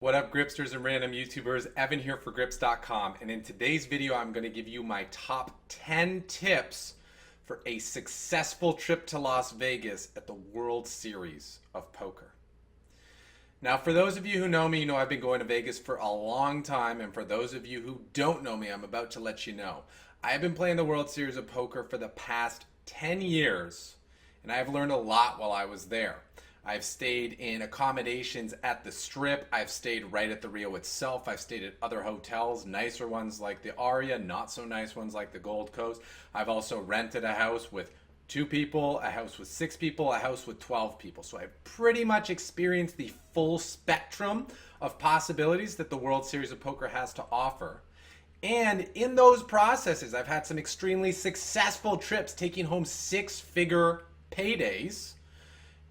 What up, Gripsters and random YouTubers? Evan here for Grips.com, and in today's video I'm going to give you my top 10 tips for a successful trip to Las Vegas at the World Series of Poker. Now, for those of you who know me, you know I've been going to Vegas for a long time, and for those of you who don't know me, I'm about to let you know. I have been playing the World Series of Poker for the past 10 years, and I have learned a lot while I was there. I've stayed in accommodations at the Strip. I've stayed right at the Rio itself. I've stayed at other hotels, nicer ones like the Aria, not so nice ones like the Gold Coast. I've also rented a house with 2 people, a house with 6 people, a house with 12 people. So I've pretty much experienced the full spectrum of possibilities that the World Series of Poker has to offer. And in those processes, I've had some extremely successful trips, taking home 6-figure paydays.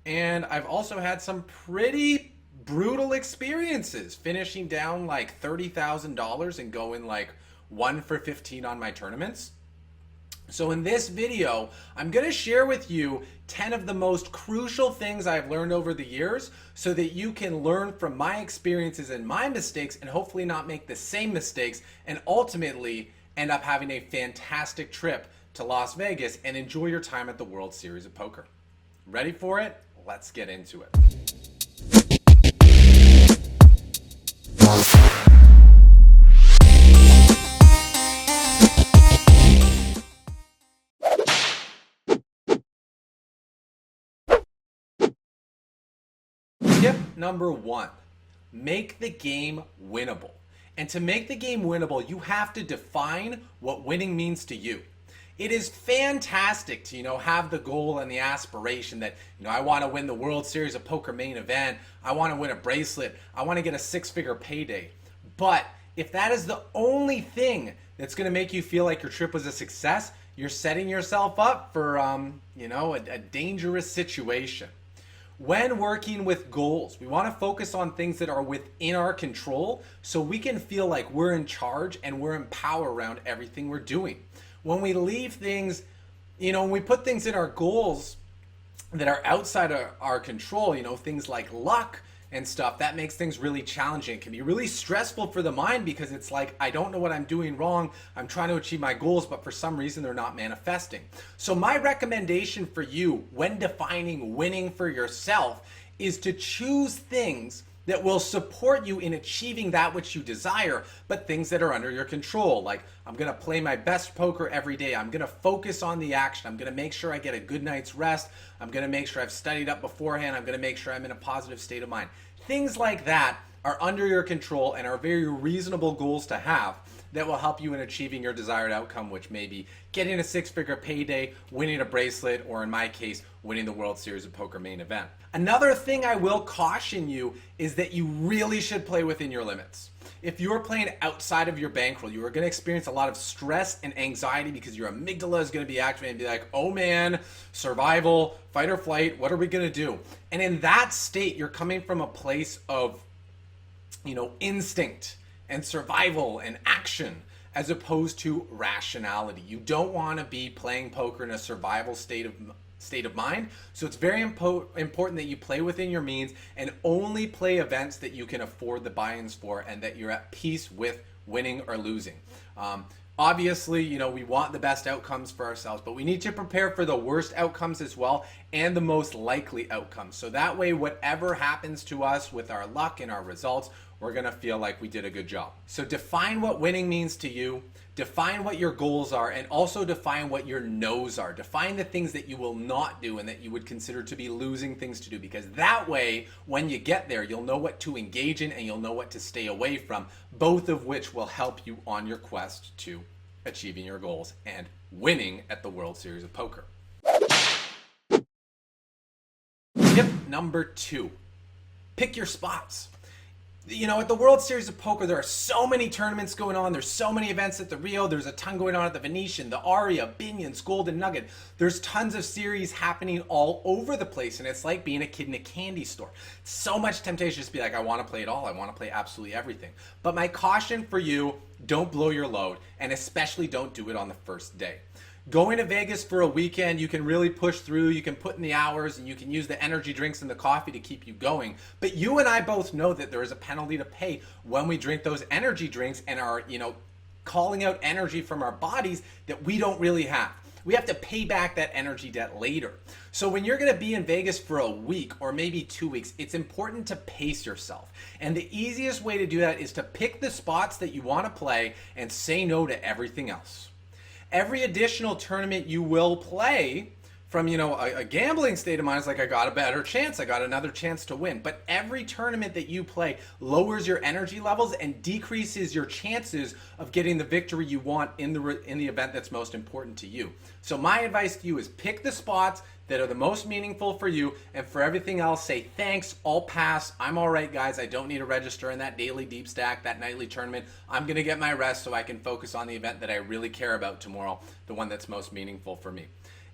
And I've also had some pretty brutal experiences, finishing down like $30,000 and going like 1 for 15 on my tournaments. So in this video, I'm going to share with you 10 of the most crucial things I've learned over the years so that you can learn from my experiences and my mistakes and hopefully not make the same mistakes and ultimately end up having a fantastic trip to Las Vegas and enjoy your time at the World Series of Poker. Ready for it? Let's get into it. Tip number 1, make the game winnable. And to make the game winnable, you have to define what winning means to you. It is fantastic to, have the goal and the aspiration that, I want to win the World Series of Poker main event. I want to win a bracelet. I want to get a 6-figure payday. But if that is the only thing that's going to make you feel like your trip was a success, you're setting yourself up for, a dangerous situation. When working with goals, we want to focus on things that are within our control so we can feel like we're in charge and we're in power around everything we're doing. When we leave things, when we put things in our goals that are outside of our control, things like luck and stuff, that makes things really challenging. It can be really stressful for the mind because it's like, I don't know what I'm doing wrong. I'm trying to achieve my goals, but for some reason they're not manifesting. So my recommendation for you when defining winning for yourself is to choose things that will support you in achieving that which you desire, but things that are under your control. Like, I'm gonna play my best poker every day. I'm gonna focus on the action. I'm gonna make sure I get a good night's rest. I'm gonna make sure I've studied up beforehand. I'm gonna make sure I'm in a positive state of mind. Things like that are under your control and are very reasonable goals to have that will help you in achieving your desired outcome, which may be getting a 6-figure payday, winning a bracelet, or in my case, winning the World Series of Poker main event. Another thing I will caution you is that you really should play within your limits. If you're playing outside of your bankroll, you are going to experience a lot of stress and anxiety because your amygdala is going to be activated and be like, oh man, survival, fight or flight, what are we going to do? And in that state, you're coming from a place of, instinct and survival and action as opposed to rationality. You don't want to be playing poker in a survival state of mind. So it's very important that you play within your means and only play events that you can afford the buy-ins for and that you're at peace with winning or losing. Obviously, we want the best outcomes for ourselves, but we need to prepare for the worst outcomes as well and the most likely outcomes. So that way, whatever happens to us with our luck and our results, we're going to feel like we did a good job. So define what winning means to you, define what your goals are, and also define what your no's are. Define the things that you will not do and that you would consider to be losing things to do, because that way, when you get there, you'll know what to engage in and you'll know what to stay away from, both of which will help you on your quest to achieving your goals and winning at the World Series of Poker. Tip number 2, pick your spots. At the World Series of Poker, there are so many tournaments going on. There's so many events at the Rio. There's a ton going on at the Venetian, the Aria, Binion's, Golden Nugget. There's tons of series happening all over the place, and it's like being a kid in a candy store. So much temptation to just be like, I want to play it all. I want to play absolutely everything. But my caution for you, don't blow your load, and especially don't do it on the first day. Going to Vegas for a weekend, you can really push through, you can put in the hours, and you can use the energy drinks and the coffee to keep you going. But you and I both know that there is a penalty to pay when we drink those energy drinks and are, calling out energy from our bodies that we don't really have. We have to pay back that energy debt later. So when you're going to be in Vegas for a week or maybe 2 weeks, it's important to pace yourself. And the easiest way to do that is to pick the spots that you want to play and say no to everything else. Every additional tournament you will play from, a gambling state of mind is like, I got a better chance, I got another chance to win. But every tournament that you play lowers your energy levels and decreases your chances of getting the victory you want in the event that's most important to you. So my advice to you is pick the spots that are the most meaningful for you, and for everything else, say thanks, I'll pass, I'm all right, guys, I don't need to register in that daily deep stack, that nightly tournament. I'm gonna get my rest so I can focus on the event that I really care about tomorrow, the one that's most meaningful for me.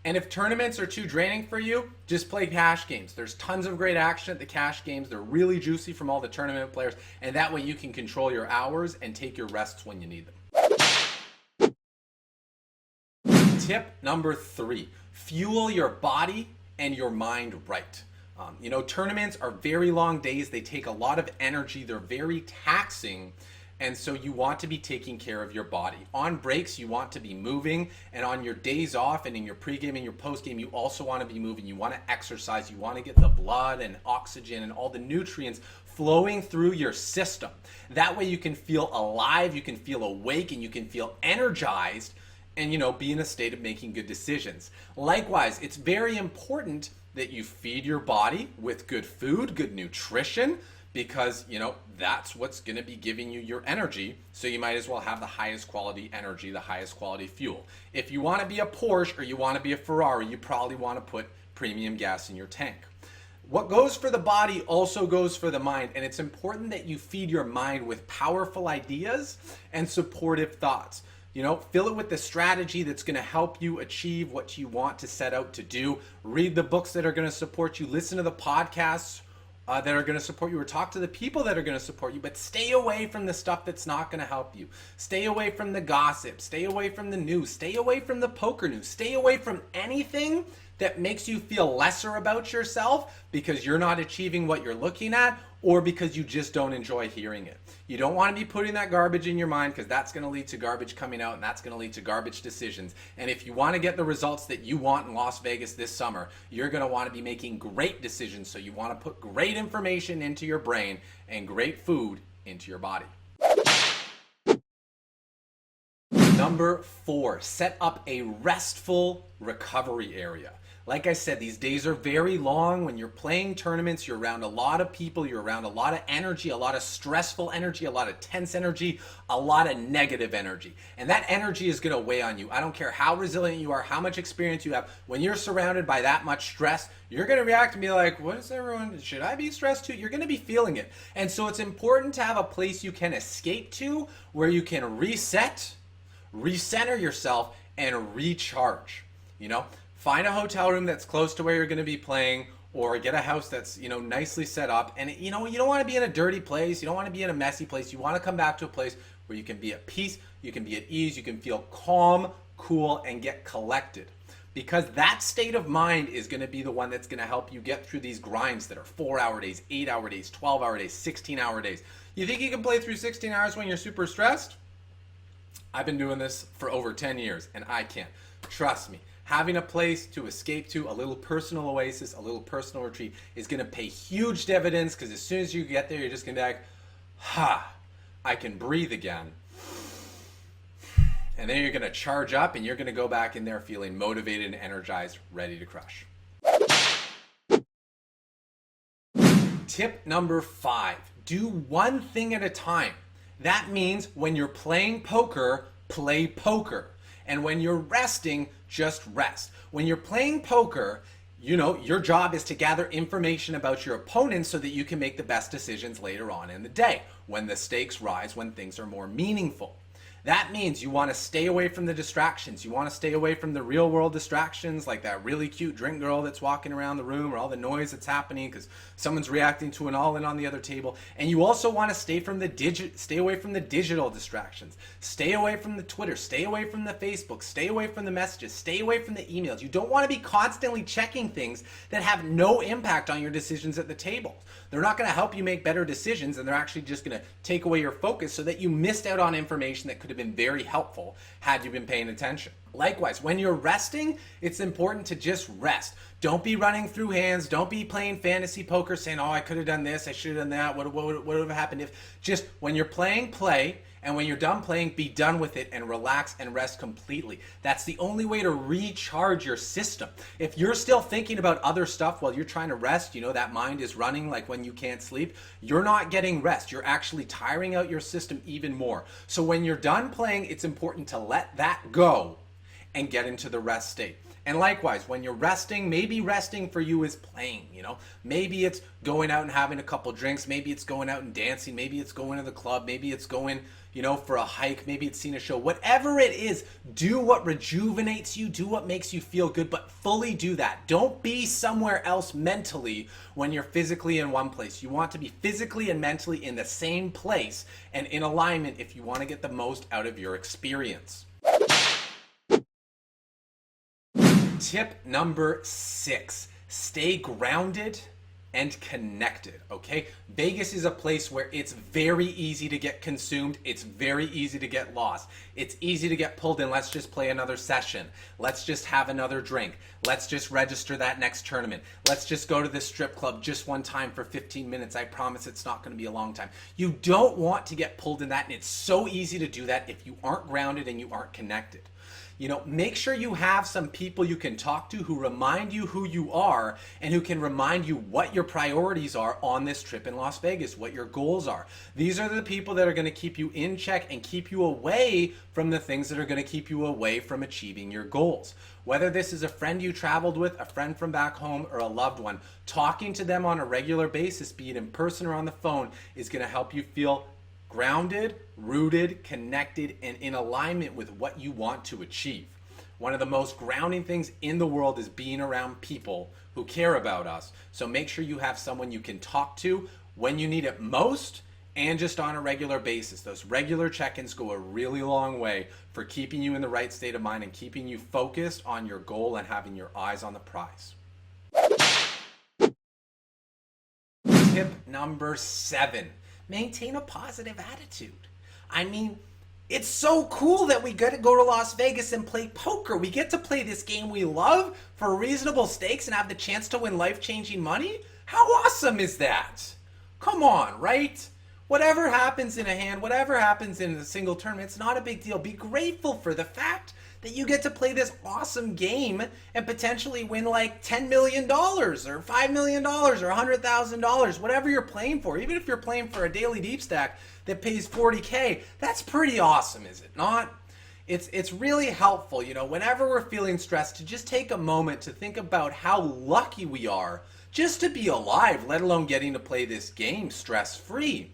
And if tournaments are too draining for you, just play cash games. There's tons of great action at the cash games. They're really juicy from all the tournament players, and that way you can control your hours and take your rests when you need them. Tip number 3, fuel your body and your mind right. Tournaments are very long days. They take a lot of energy. They're very taxing. And so you want to be taking care of your body. On breaks, you want to be moving. And on your days off and in your pregame and your postgame, you also want to be moving. You want to exercise. You want to get the blood and oxygen and all the nutrients flowing through your system. That way you can feel alive, you can feel awake, and you can feel energized and, be in a state of making good decisions. Likewise, it's very important that you feed your body with good food, good nutrition, because, that's what's going to be giving you your energy. So you might as well have the highest quality energy, the highest quality fuel. If you want to be a Porsche or you want to be a Ferrari, you probably want to put premium gas in your tank. What goes for the body also goes for the mind, and it's important that you feed your mind with powerful ideas and supportive thoughts. Fill it with the strategy that's going to help you achieve what you want to set out to do. Read the books that are going to support you. Listen to the podcasts that are going to support you, or talk to the people that are going to support you, but stay away from the stuff that's not going to help you. Stay away from the gossip. Stay away from the news. Stay away from the poker news. Stay away from anything that makes you feel lesser about yourself because you're not achieving what you're looking at, or because you just don't enjoy hearing it. You don't want to be putting that garbage in your mind, because that's going to lead to garbage coming out, and that's going to lead to garbage decisions. And if you want to get the results that you want in Las Vegas this summer, you're going to want to be making great decisions. So you want to put great information into your brain and great food into your body. Number 4, set up a restful recovery area. Like I said, these days are very long. When you're playing tournaments, you're around a lot of people, you're around a lot of energy, a lot of stressful energy, a lot of tense energy, a lot of negative energy. And that energy is going to weigh on you. I don't care how resilient you are, how much experience you have. When you're surrounded by that much stress, you're going to react and be like, what is everyone, should I be stressed too? You're going to be feeling it. And so it's important to have a place you can escape to, where you can reset, recenter yourself, and recharge. Find a hotel room that's close to where you're going to be playing, or get a house that's, nicely set up. And, you don't want to be in a dirty place. You don't want to be in a messy place. You want to come back to a place where you can be at peace, you can be at ease, you can feel calm, cool, and get collected. Because that state of mind is going to be the one that's going to help you get through these grinds that are 4-hour days, 8-hour days, 12-hour days, 16-hour days. You think you can play through 16 hours when you're super stressed? I've been doing this for over 10 years, and I can't. Trust me. Having a place to escape to, a little personal oasis, a little personal retreat, is going to pay huge dividends, because as soon as you get there, you're just going to be like, I can breathe again. And then you're going to charge up, and you're going to go back in there feeling motivated and energized, ready to crush. Tip number 5, do one thing at a time. That means when you're playing poker, play poker. And when you're resting, just rest. When you're playing poker, your job is to gather information about your opponent so that you can make the best decisions later on in the day, when the stakes rise, when things are more meaningful. That means you want to stay away from the distractions. You want to stay away from the real world distractions, like that really cute drink girl that's walking around the room, or all the noise that's happening because someone's reacting to an all-in on the other table. And you also want to stay away from the digital distractions. Stay away from the Twitter, stay away from the Facebook, stay away from the messages, stay away from the emails. You don't want to be constantly checking things that have no impact on your decisions at the table. They're not going to help you make better decisions, and they're actually just going to take away your focus so that you missed out on information that could have been very helpful had you been paying attention. Likewise, when you're resting, it's important to just rest. Don't be running through hands. Don't be playing fantasy poker saying, oh, I could have done this, I should have done that, what would have happened if. Just when you're playing, play. And when you're done playing, be done with it and relax and rest completely. That's the only way to recharge your system. If you're still thinking about other stuff while you're trying to rest, you know, that mind is running like when you can't sleep, you're not getting rest. You're actually tiring out your system even more. So when you're done playing, it's important to let that go and get into the rest state. And likewise, when you're resting, maybe resting for you is playing, you know. Maybe it's going out and having a couple drinks. Maybe it's going out and dancing. Maybe it's going to the club. Maybe it's going, you know, for a hike. Maybe it's seeing a show. Whatever it is, do what rejuvenates you. Do what makes you feel good, but fully do that. Don't be somewhere else mentally when you're physically in one place. You want to be physically and mentally in the same place and in alignment if you want to get the most out of your experience. Tip number 6, stay grounded and connected, okay? Vegas is a place where it's very easy to get consumed. It's very easy to get lost. It's easy to get pulled in. Let's just play another session. Let's just have another drink. Let's just register that next tournament. Let's just go to this strip club just one time for 15 minutes. I promise it's not going to be a long time. You don't want to get pulled in that, and it's so easy to do that if you aren't grounded and you aren't connected. You know, make sure you have some people you can talk to who remind you who you are and who can remind you what your priorities are on this trip in Las Vegas, what your goals are. These are the people that are going to keep you in check and keep you away from the things that are going to keep you away from achieving your goals. Whether this is a friend you traveled with, a friend from back home, or a loved one, talking to them on a regular basis, be it in person or on the phone, is going to help you feel grounded, rooted, connected, and in alignment with what you want to achieve. One of the most grounding things in the world is being around people who care about us. So make sure you have someone you can talk to when you need it most and just on a regular basis. Those regular check-ins go a really long way for keeping you in the right state of mind and keeping you focused on your goal and having your eyes on the prize. Tip number 7. Maintain a positive attitude. I mean, it's so cool that we get to go to Las Vegas and play poker. We get to play this game we love for reasonable stakes and have the chance to win life-changing money. How awesome is that? Come on, right? Whatever happens in a hand, whatever happens in a single tournament, it's not a big deal. Be grateful for the fact that you get to play this awesome game and potentially win like $10 million or $5 million or $100,000, whatever you're playing for. Even if you're playing for a daily deep stack that pays $40K, that's pretty awesome, is it not? It's really helpful, you know, whenever we're feeling stressed, to just take a moment to think about how lucky we are just to be alive, let alone getting to play this game stress-free.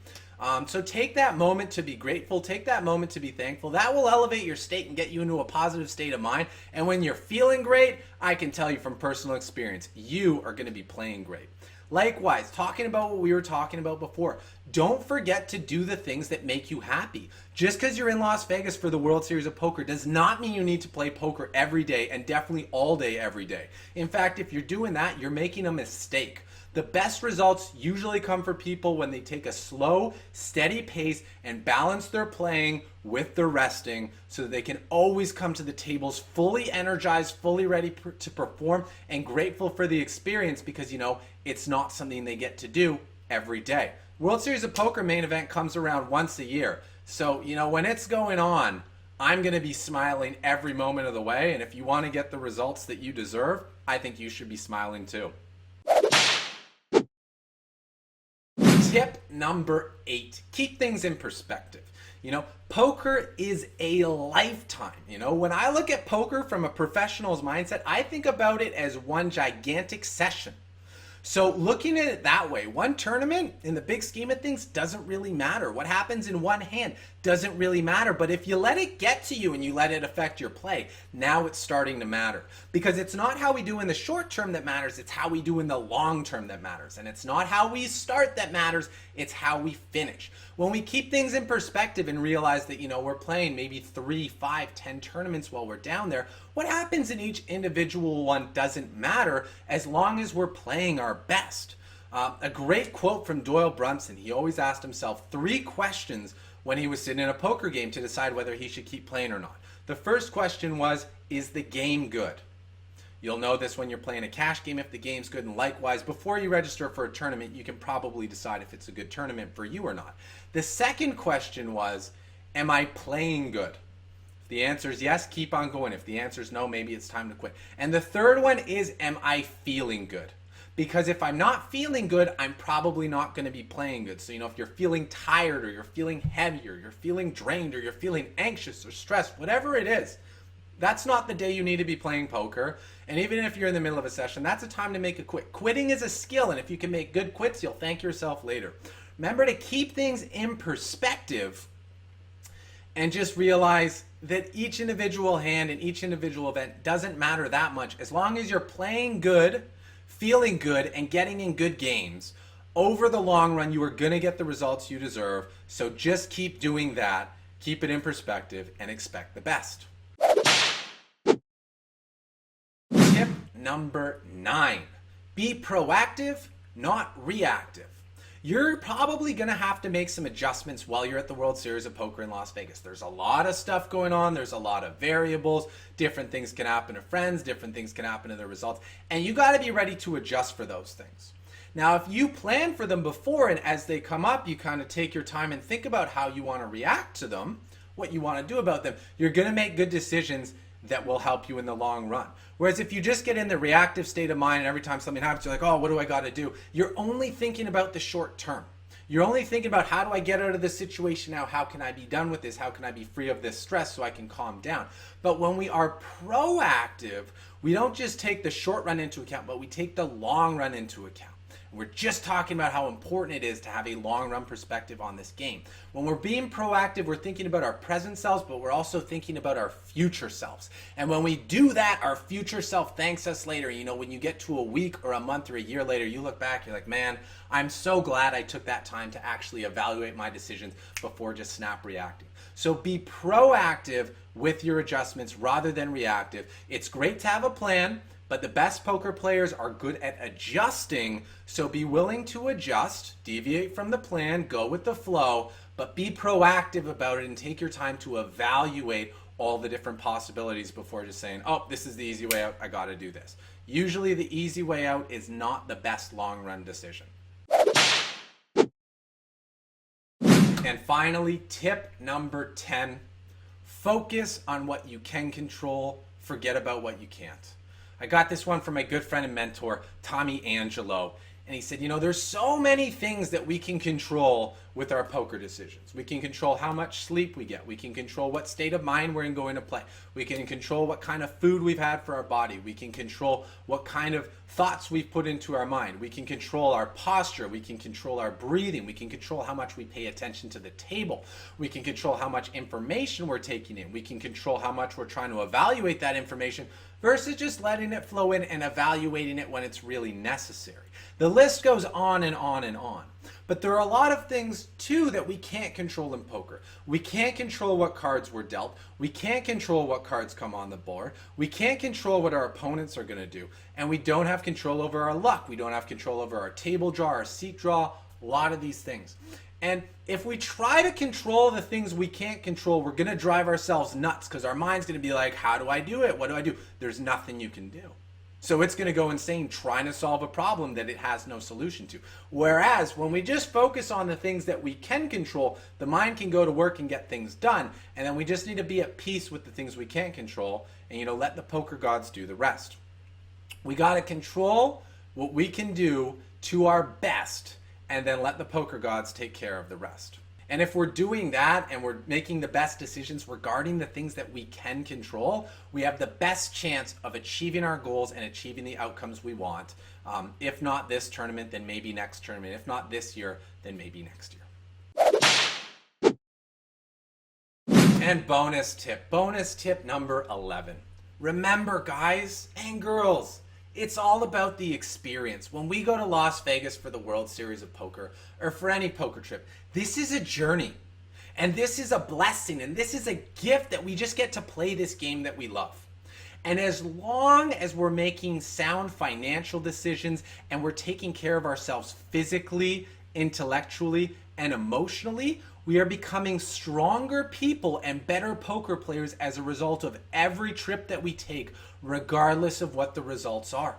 So take that moment to be grateful, take that moment to be thankful. That will elevate your state and get you into a positive state of mind. And when you're feeling great, I can tell you from personal experience, you are going to be playing great. Likewise, talking about what we were talking about before, don't forget to do the things that make you happy. Just because you're in Las Vegas for the World Series of Poker does not mean you need to play poker every day and definitely all day every day. In fact, if you're doing that, you're making a mistake. The best results usually come for people when they take a slow, steady pace and balance their playing with their resting so that they can always come to the tables fully energized, fully ready to perform, and grateful for the experience because, you know, it's not something they get to do every day. World Series of Poker main event comes around once a year. So, you know, when it's going on, I'm going to be smiling every moment of the way. And if you want to get the results that you deserve, I think you should be smiling too. Tip number 8, keep things in perspective. You know, poker is a lifetime. You know, when I look at poker from a professional's mindset, I think about it as one gigantic session. So looking at it that way, one tournament in the big scheme of things doesn't really matter. What happens in one hand doesn't really matter. But if you let it get to you and you let it affect your play, now it's starting to matter. Because it's not how we do in the short term that matters, it's how we do in the long term that matters. And it's not how we start that matters, it's how we finish. When we keep things in perspective and realize that, we're playing maybe 3, 5, 10 tournaments while we're down there, what happens in each individual one doesn't matter as long as we're playing our best. A great quote from Doyle Brunson, he always asked himself 3 questions when he was sitting in a poker game to decide whether he should keep playing or not. The first question was, is the game good? You'll know this when you're playing a cash game if the game's good, and likewise, before you register for a tournament, you can probably decide if it's a good tournament for you or not. The second question was, am I playing good? If the answer is yes, keep on going. If the answer is no, maybe it's time to quit. And the third one is, am I feeling good? Because if I'm not feeling good, I'm probably not going to be playing good. So, if you're feeling tired or you're feeling heavy or you're feeling drained or you're feeling anxious or stressed, whatever it is, that's not the day you need to be playing poker. And even if you're in the middle of a session, that's a time to make a quit. Quitting is a skill, and if you can make good quits, you'll thank yourself later. Remember to keep things in perspective and just realize that each individual hand and each individual event doesn't matter that much. As long as you're playing good, feeling good, and getting in good games, over the long run, you are going to get the results you deserve. So just keep doing that, keep it in perspective, and expect the best. Tip number 9, be proactive, not reactive. You're probably going to have to make some adjustments while you're at the World Series of Poker in Las Vegas. There's a lot of stuff going on. There's a lot of variables. Different things can happen to friends. Different things can happen to the results. And you got to be ready to adjust for those things. Now, if you plan for them before and as they come up, you kind of take your time and think about how you want to react to them, what you want to do about them, you're going to make good decisions that will help you in the long run. Whereas if you just get in the reactive state of mind and every time something happens, you're like, oh, what do I got to do? You're only thinking about the short term. You're only thinking about how do I get out of this situation now? How can I be done with this? How can I be free of this stress so I can calm down? But when we are proactive, we don't just take the short run into account, but we take the long run into account. We're just talking about how important it is to have a long-run perspective on this game. When we're being proactive, we're thinking about our present selves, but we're also thinking about our future selves. And when we do that, our future self thanks us later. When you get to a week or a month or a year later, you look back, you're like, man, I'm so glad I took that time to actually evaluate my decisions before just snap reacting. So be proactive with your adjustments rather than reactive. It's great to have a plan, but the best poker players are good at adjusting, so be willing to adjust, deviate from the plan, go with the flow, but be proactive about it and take your time to evaluate all the different possibilities before just saying, oh, this is the easy way out, I gotta do this. Usually the easy way out is not the best long-run decision. And finally, tip number 10, focus on what you can control, forget about what you can't. I got this one from my good friend and mentor, Tommy Angelo. And he said, there's so many things that we can control with our poker decisions. We can control how much sleep we get. We can control what state of mind we're going to play. We can control what kind of food we've had for our body. We can control what kind of thoughts we've put into our mind. We can control our posture. We can control our breathing. We can control how much we pay attention to the table. We can control how much information we're taking in. We can control how much we're trying to evaluate that information versus just letting it flow in and evaluating it when it's really necessary. The list goes on and on and on. But there are a lot of things, too, that we can't control in poker. We can't control what cards we're dealt. We can't control what cards come on the board. We can't control what our opponents are going to do. And we don't have control over our luck. We don't have control over our table draw, our seat draw, a lot of these things. And if we try to control the things we can't control, we're going to drive ourselves nuts because our mind's going to be like, how do I do it? What do I do? There's nothing you can do. So it's going to go insane trying to solve a problem that it has no solution to. Whereas when we just focus on the things that we can control, the mind can go to work and get things done. And then we just need to be at peace with the things we can't control and, let the poker gods do the rest. We got to control what we can do to our best and then let the poker gods take care of the rest. And if we're doing that and we're making the best decisions regarding the things that we can control, we have the best chance of achieving our goals and achieving the outcomes we want. If not this tournament, then maybe next tournament. If not this year, then maybe next year. And bonus tip number 11. Remember, guys and girls, it's all about the experience. When we go to Las Vegas for the World Series of Poker, or for any poker trip, this is a journey. And this is a blessing, and this is a gift that we just get to play this game that we love. And as long as we're making sound financial decisions and we're taking care of ourselves physically, intellectually, and emotionally, we are becoming stronger people and better poker players as a result of every trip that we take, regardless of what the results are.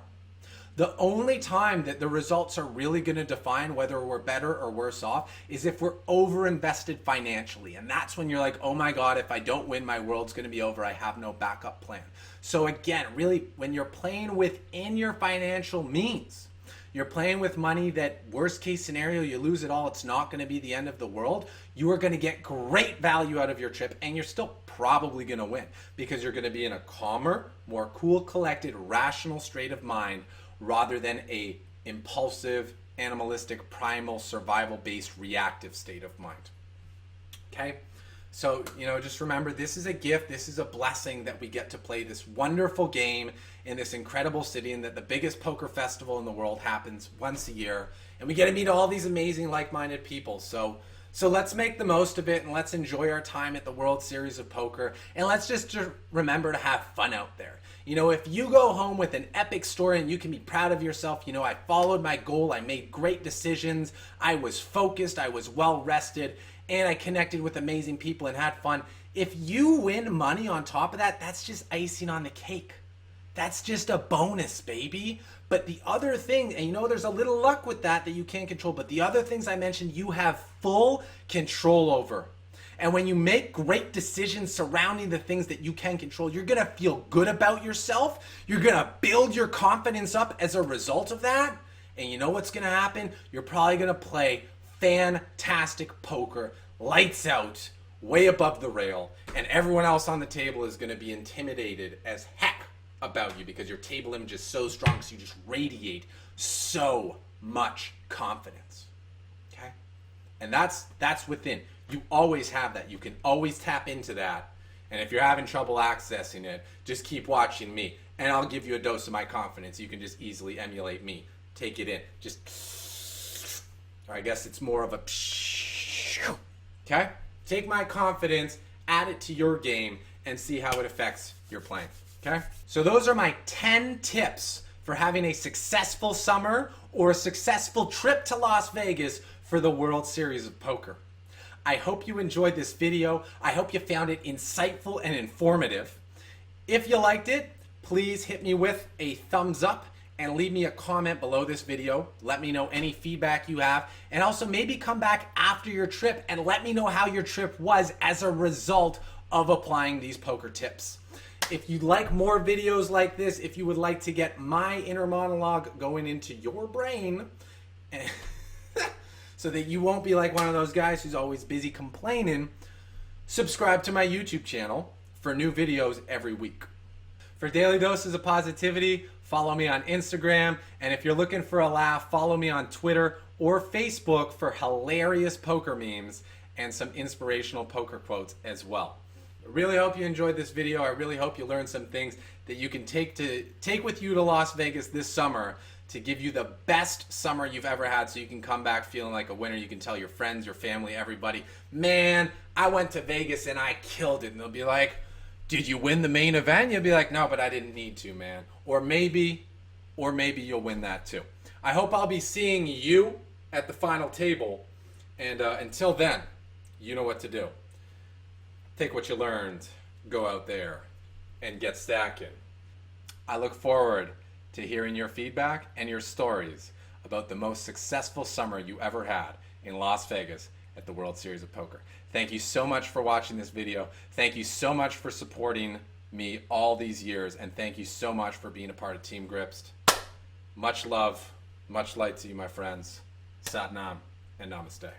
The only time that the results are really going to define whether we're better or worse off is if we're overinvested financially. And that's when you're like, oh my God, if I don't win, my world's going to be over. I have no backup plan. So again, really, when you're playing within your financial means, you're playing with money that worst case scenario, you lose it all, it's not going to be the end of the world. You are going to get great value out of your trip, and you're still probably going to win because you're going to be in a calmer, more cool, collected, rational state of mind rather than a impulsive, animalistic, primal, survival-based, reactive state of mind. Okay? So, just remember, this is a gift, this is a blessing that we get to play this wonderful game in this incredible city, and that the biggest poker festival in the world happens once a year, and we get to meet all these amazing like-minded people. So let's make the most of it, and let's enjoy our time at the World Series of Poker, and let's just remember to have fun out there. If you go home with an epic story and you can be proud of yourself, I followed my goal, I made great decisions, I was focused, I was well rested, and I connected with amazing people and had fun. If you win money on top of that, that's just icing on the cake. That's just a bonus, baby. But the other thing, and there's a little luck with that you can't control, but the other things I mentioned, you have full control over. And when you make great decisions surrounding the things that you can control, you're going to feel good about yourself. You're going to build your confidence up as a result of that. And you know what's going to happen? You're probably going to play fantastic poker, lights out, way above the rail, and everyone else on the table is going to be intimidated as heck about you because your table image is so strong, so you just radiate so much confidence. Okay? And that's within. You always have that. You can always tap into that. And if you're having trouble accessing it, just keep watching me, and I'll give you a dose of my confidence. You can just easily emulate me. Take it in. Just, or I guess it's more of a, okay? Take my confidence, add it to your game, and see how it affects your playing. Okay? So those are my 10 tips for having a successful summer or a successful trip to Las Vegas for the World Series of Poker. I hope you enjoyed this video. I hope you found it insightful and informative. If you liked it, please hit me with a thumbs up and leave me a comment below this video. Let me know any feedback you have, and also maybe come back after your trip and let me know how your trip was as a result of applying these poker tips. If you'd like more videos like this, if you would like to get my inner monologue going into your brain, so that you won't be like one of those guys who's always busy complaining, subscribe to my YouTube channel for new videos every week. For daily doses of positivity, follow me on Instagram, and if you're looking for a laugh, follow me on Twitter or Facebook for hilarious poker memes and some inspirational poker quotes as well. I really hope you enjoyed this video. I really hope you learned some things that you can take with you to Las Vegas this summer to give you the best summer you've ever had, so you can come back feeling like a winner. You can tell your friends, your family, everybody, man, I went to Vegas and I killed it. And they'll be like, did you win the main event? You'll be like, no, but I didn't need to, man. Or maybe you'll win that too. I hope I'll be seeing you at the final table. And until then, you know what to do. Take what you learned, go out there, and get stacking. I look forward to hearing your feedback and your stories about the most successful summer you ever had in Las Vegas at the World Series of Poker. Thank you so much for watching this video. Thank you so much for supporting me all these years, and thank you so much for being a part of Team Gripsed. Much love, much light to you, my friends. Sat Nam and Namaste.